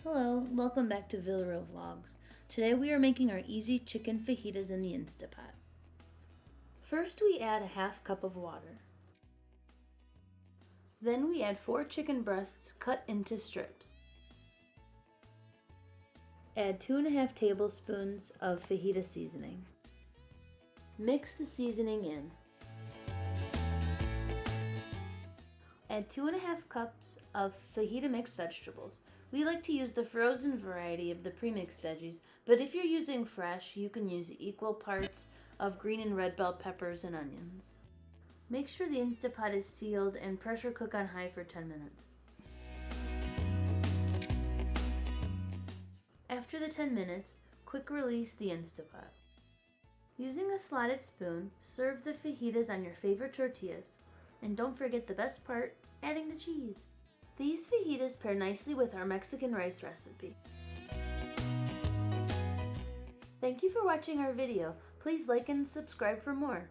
Hello, welcome back to Villarreal Vlogs. Today we are making our easy chicken fajitas in the Instapot. First we add a half cup of water. Then we add 4 chicken breasts cut into strips. Add 2.5 tablespoons of fajita seasoning. Mix the seasoning in. Add 2.5 cups of fajita mixed vegetables. We like to use the frozen variety of the pre-mixed veggies, but if you're using fresh, you can use equal parts of green and red bell peppers and onions. Make sure the Instapot is sealed and pressure cook on high for 10 minutes. After the 10 minutes, quick release the Instapot. Using a slotted spoon, serve the fajitas on your favorite tortillas. And don't forget the best part, adding the cheese. These fajitas pair nicely with our Mexican rice recipe. Thank you for watching our video. Please like and subscribe for more.